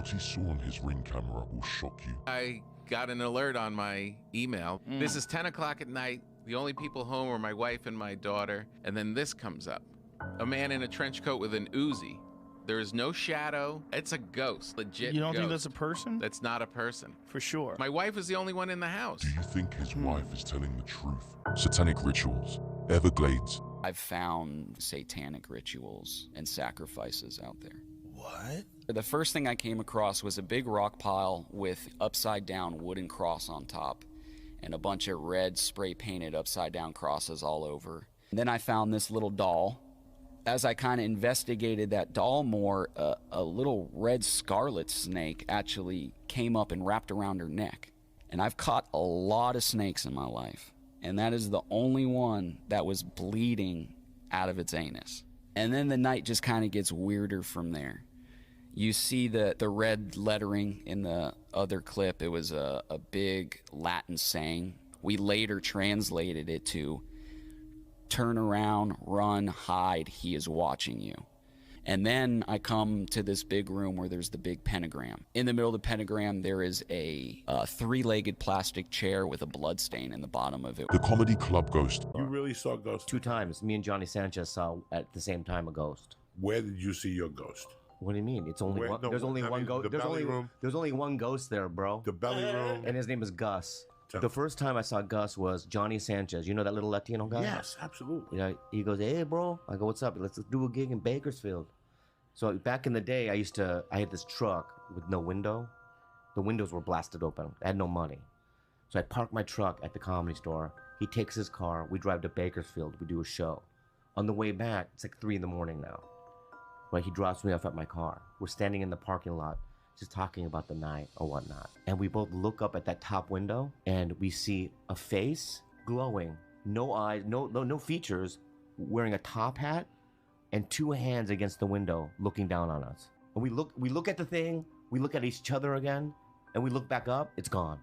What he saw on his Ring camera will shock you. I got an alert on my email. This is 10 o'clock at night. The only people home are my wife and my daughter. And then this comes up. A man in a trench coat with an Uzi. There is no shadow. It's a ghost, legit. You don't think ghost. that's a person? That's not a person. For sure. My wife is the only one in the house. Do you think his wife is telling the truth? Satanic rituals, Everglades. I've found satanic rituals and sacrifices out there. What? The first thing I came across was a big rock pile with upside down wooden cross on top and a bunch of red spray painted upside down crosses all over. And then I found this little doll. As I kind of investigated that doll more, a little red scarlet snake actually came up and wrapped around her neck. And I've caught a lot of snakes in my life, and that is the only one that was bleeding out of its anus. And then the night just kind of gets weirder from there. You see the red lettering in the other clip. It was a big Latin saying. We later translated it to, "Turn around, run, hide, he is watching you." And then I come to this big room where there's the big pentagram. In the middle of the pentagram, there is a three-legged plastic chair with a blood stain in the bottom of it. The comedy club ghost. You really saw ghosts? 2 times. Me and Johnny Sanchez saw at the same time a ghost. Where did you see your ghost? What do you mean? It's only Where- one. no, There's only I one mean, ghost. the belly room. There's only one ghost there, bro. The belly room. And his name is Gus. Tell The me. first time I saw Gus was Johnny Sanchez. You know that little Latino guy? Yes, absolutely. You know, he goes, "Hey, bro." I go, "What's up? Let's do a gig in Bakersfield." So back in the day, I had this truck with no window. The windows were blasted open. I had no money. So I parked my truck at the Comedy Store. He takes his car. We drive to Bakersfield. We do a show. On the way back, it's like 3 a.m. now. Right, he drops me off at my car. We're standing in the parking lot, just talking about the night or whatnot. And we both look up at that top window, and we see a face glowing, no eyes, no features, wearing a top hat, and 2 hands against the window, looking down on us. And we look at the thing, we look at each other again, and we look back up. It's gone.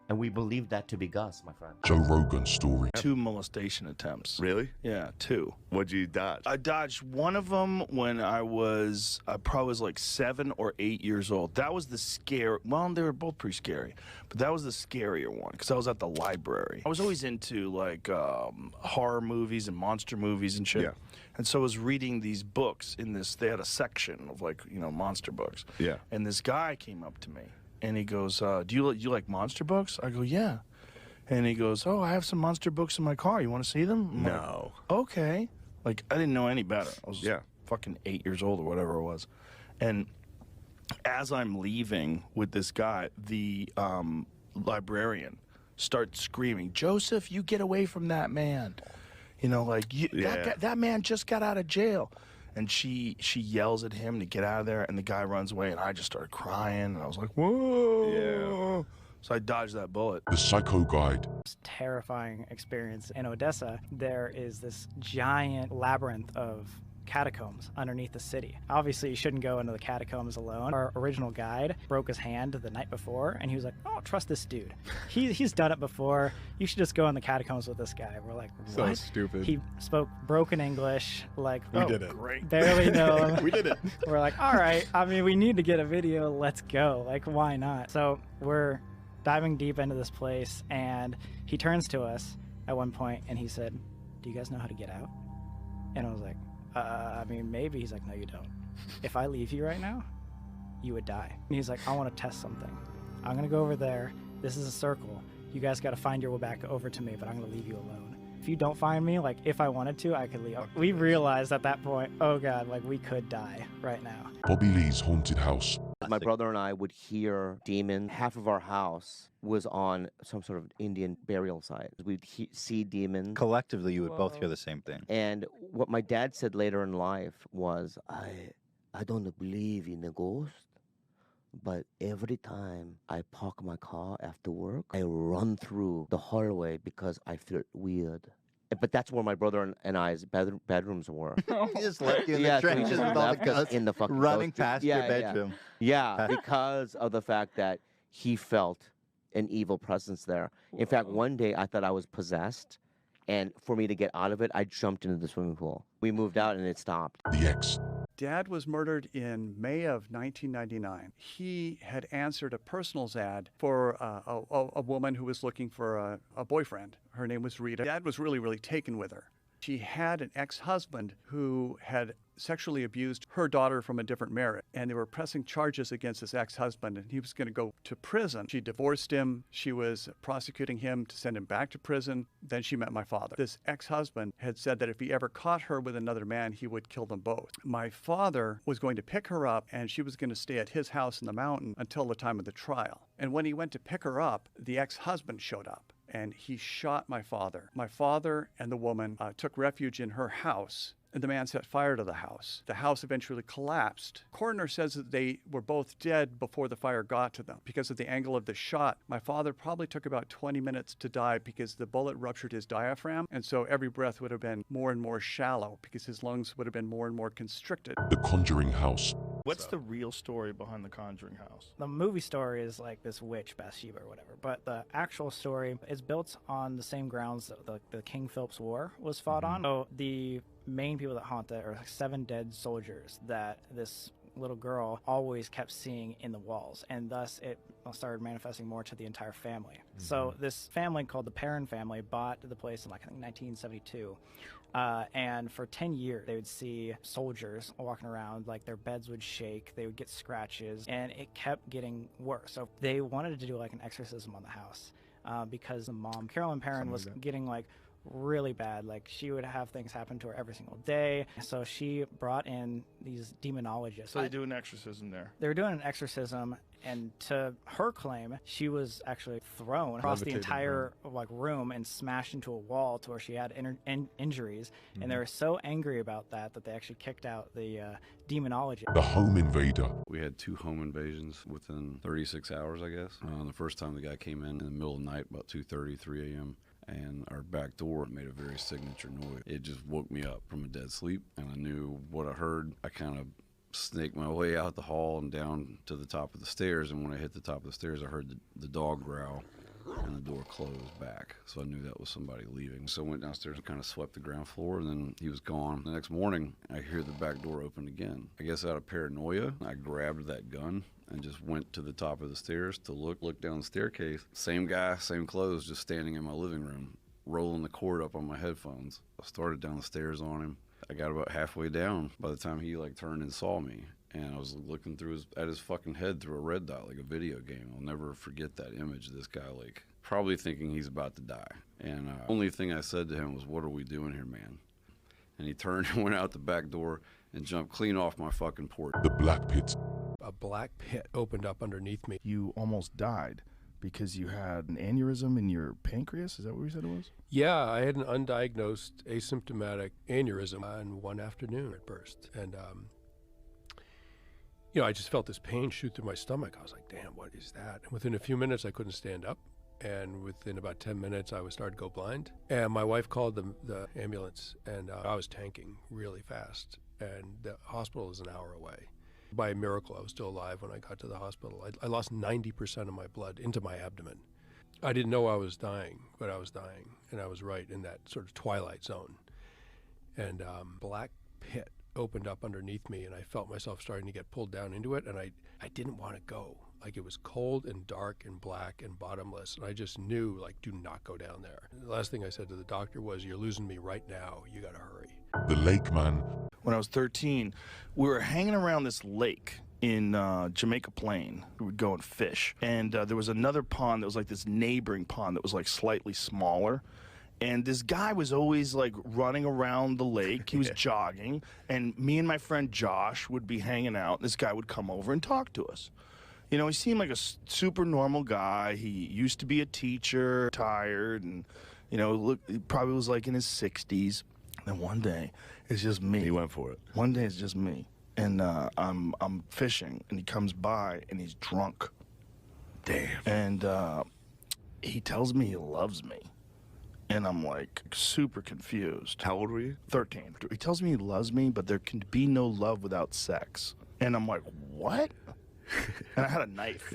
And we believe that to be Gus, my friend. Joe Rogan story. 2 molestation attempts. Really? Yeah, 2. What'd you dodge? I dodged one of them when I probably was like 7 or 8 years old. That was the scary. Well, they were both pretty scary, but that was the scarier one because I was at the library. I was always into like horror movies and monster movies and shit. Yeah. And so I was reading these books in this. They had a section of like monster books. Yeah. And this guy came up to me and he goes, "Do you like monster books?" I go, "Yeah." And he goes, "Oh, I have some monster books in my car. You want to see them?" I'm like, No. okay. Like, I didn't know any better. I was Yeah. fucking 8 years old or whatever it was. And as I'm leaving with this guy, the librarian starts screaming, "Joseph, you get away from that man." That man just got out of jail. And she yells at him to get out of there, and the guy runs away, and I just started crying, and I was like, whoa. Yeah. So I dodged that bullet. The Psycho Guide. Terrifying experience in Odessa. There is this giant labyrinth of catacombs underneath the city. Obviously, you shouldn't go into the catacombs alone. Our original guide broke his hand the night before, and he was like, "I don't trust this dude. He's done it before. You should just go in the catacombs with this guy." We're like, "What?" So stupid. He spoke broken English, like, We did it. Great. barely know him. We did it. We're like, all right, I mean, we need to get a video. Let's go. Like, why not? So we're diving deep into this place, and he turns to us at one point, and he said, "Do you guys know how to get out?" And I was like, I mean, maybe. He's like, "No, you don't. If I leave you right now, you would die." And he's like, "I want to test something. I'm going to go over there. This is a circle. You guys got to find your way back over to me, but I'm going to leave you alone. If you don't find me, like, if I wanted to, I could leave." We realized at that point, oh God, like, we could die right now. Bobby Lee's haunted house. My brother and I would hear demons. Half of our house was on some sort of Indian burial site. We'd see demons. Collectively, you would both hear the same thing. And what my dad said later in life was, I don't believe in a ghost, but every time I park my car after work, I run through the hallway because I feel weird. But that's where my brother and I's bedrooms were. He just left you in Yeah, the so he trenches just with all the left us ghosts in the fucking running ghost- past Yeah, your yeah. bedroom. Yeah, because of the fact that he felt an evil presence there. In fact, one day I thought I was possessed, and for me to get out of it, I jumped into the swimming pool. We moved out and it stopped. The X. Dad was murdered in May of 1999. He had answered a personals ad for a woman who was looking for a boyfriend. Her name was Rita. Dad was really, really taken with her. She had an ex-husband who had sexually abused her daughter from a different marriage, and they were pressing charges against this ex-husband, and he was going to go to prison. She divorced him. She was prosecuting him to send him back to prison. Then she met my father. This ex-husband had said that if he ever caught her with another man, he would kill them both. My father was going to pick her up, and she was going to stay at his house in the mountain until the time of the trial. And when he went to pick her up, the ex-husband showed up, and he shot my father. My father and the woman took refuge in her house, and the man set fire to the house. The house eventually collapsed. Coroner says that they were both dead before the fire got to them. Because of the angle of the shot, my father probably took about 20 minutes to die because the bullet ruptured his diaphragm, and so every breath would have been more and more shallow because his lungs would have been more and more constricted. The Conjuring House. What's the real story behind the Conjuring House? The movie story is like this witch, Bathsheba or whatever, but the actual story is built on the same grounds that the King Philip's War was fought on. So the main people that haunt that are like 7 dead soldiers that this little girl always kept seeing in the walls, and thus it started manifesting more to the entire family. So this family called the Perrin family bought the place in like I think 1972, and for 10 years they would see soldiers walking around, like their beds would shake, they would get scratches, and it kept getting worse. So they wanted to do like an exorcism on the house because the mom, Carolyn Perrin, was getting like really bad. Like she would have things happen to her every single day. So she brought in these demonologists. So they do an exorcism there. They were doing an exorcism, and to her claim, she was actually thrown across the entire like room and smashed into a wall to where she had injuries. And they were so angry about that they actually kicked out the demonologist. The Home Invader. We had 2 home invasions within 36 hours, I guess. The first time the guy came in the middle of the night, about 2:30, 3 a.m., and our back door made a very signature noise. It just woke me up from a dead sleep, and I knew what I heard. I kind of snaked my way out the hall and down to the top of the stairs, and when I hit the top of the stairs, I heard the dog growl, and the door closed back. So I knew that was somebody leaving. So I went downstairs and kind of swept the ground floor, and then he was gone. The next morning, I hear the back door open again. I guess out of paranoia, I grabbed that gun and just went to the top of the stairs to look down the staircase. Same guy, same clothes, just standing in my living room, rolling the cord up on my headphones. I started down the stairs on him. I got about halfway down by the time he like turned and saw me. And I was looking through at his fucking head through a red dot, like a video game. I'll never forget that image of this guy, like, probably thinking he's about to die. And only thing I said to him was, "What are we doing here, man?" And he turned and went out the back door and jumped clean off my fucking porch. The Black Pit. A black pit opened up underneath me. You almost died because you had an aneurysm in your pancreas? Is that what you said it was? Yeah, I had an undiagnosed asymptomatic aneurysm on one afternoon. It burst. And, I just felt this pain shoot through my stomach. I was like, damn, what is that? And within a few minutes, I couldn't stand up. And within about 10 minutes, I was starting to go blind. And my wife called the ambulance, and I was tanking really fast. And the hospital is an hour away. By a miracle, I was still alive when I got to the hospital. I lost 90% of my blood into my abdomen. I didn't know I was dying, but I was dying, and I was right in that sort of twilight zone. And black pit opened up underneath me, and I felt myself starting to get pulled down into it, and I didn't want to go. Like, it was cold and dark and black and bottomless, and I just knew, like, do not go down there. The last thing I said to the doctor was, "You're losing me right now. You got to hurry." The Lake Man. When I was 13, we were hanging around this lake in Jamaica Plain. We would go and fish. And there was another pond that was like this neighboring pond that was like slightly smaller. And this guy was always like running around the lake. He was jogging. And me and my friend Josh would be hanging out. This guy would come over and talk to us. You know, he seemed like a super normal guy. He used to be a teacher, retired, and, he probably was like in his 60s. And then one day, it's just me. He went for it. One day, it's just me. And I'm fishing, and he comes by, and he's drunk. Damn. And he tells me he loves me. And I'm like super confused. How old were you? 13. He tells me he loves me, but there can be no love without sex. And I'm like, what? And I had a knife.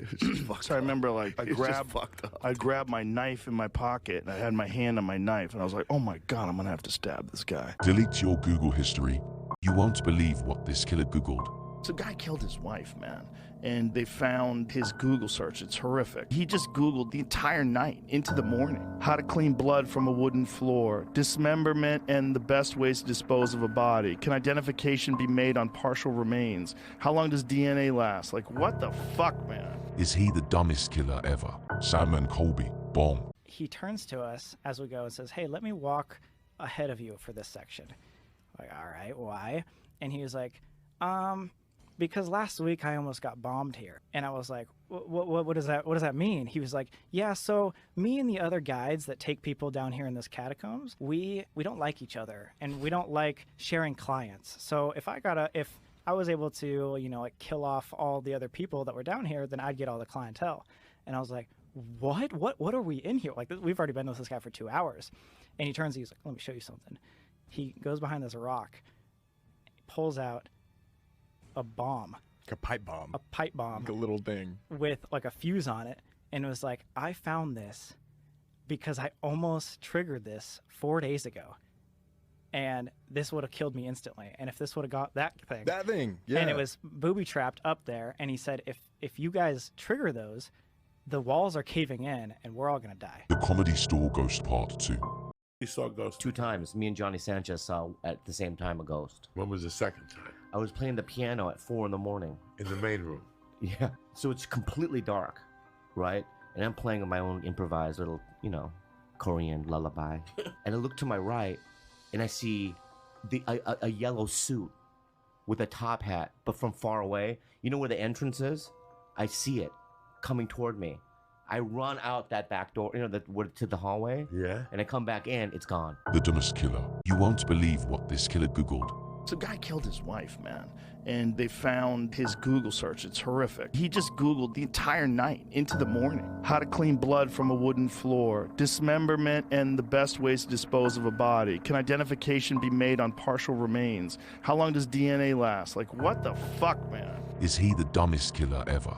So I remember, like, I grabbed my knife in my pocket, and I had my hand on my knife, and I was like, oh my God, I'm gonna have to stab this guy. Delete your Google history. You won't believe what this killer Googled. So a guy killed his wife, man, and they found his Google search. It's horrific. He just Googled the entire night into the morning. How to clean blood from a wooden floor, dismemberment and the best ways to dispose of a body. Can identification be made on partial remains? How long does DNA last? Like, what the fuck, man? Is he the dumbest killer ever? Sam and Colby, bomb. He turns to us as we go and says, hey, let me walk ahead of you for this section. Like, all right, why? And he was like, because last week I almost got bombed here. And I was like, what does that mean? He was like, yeah, so me and the other guides that take people down here in this catacombs, we don't like each other and we don't like sharing clients. So if I was able to, like kill off all the other people that were down here, then I'd get all the clientele. And I was like, what are we in here? Like, we've already been with this guy for 2 hours. And he turns, he's like, let me show you something. He goes behind this rock, pulls out a bomb. Like a pipe bomb. A pipe bomb. Like a little thing. With like a fuse on it. And it was like, I found this because I almost triggered this 4 days ago. And this would have killed me instantly. And if this would have got that thing. Yeah. And it was booby trapped up there. And he said, if you guys trigger those, the walls are caving in and we're all going to die. The Comedy Store Ghost Part 2. You saw a ghost? 2 times. Me and Johnny Sanchez saw at the same time a ghost. When was the second time? I was playing the piano at 4 in the morning. In the main room? Yeah. So it's completely dark, right? And I'm playing my own improvised little, Korean lullaby. And I look to my right, and I see a yellow suit with a top hat, but from far away. You know where the entrance is? I see it coming toward me. I run out that back door, to the hallway. Yeah. And I come back in, it's gone. The dumbest killer. You won't believe what this killer Googled. So a guy killed his wife, man, and they found his Google search. It's horrific. He just Googled the entire night into the morning. How to clean blood from a wooden floor, dismemberment and the best ways to dispose of a body. Can identification be made on partial remains? How long does DNA last? Like, what the fuck, man? Is he the dumbest killer ever?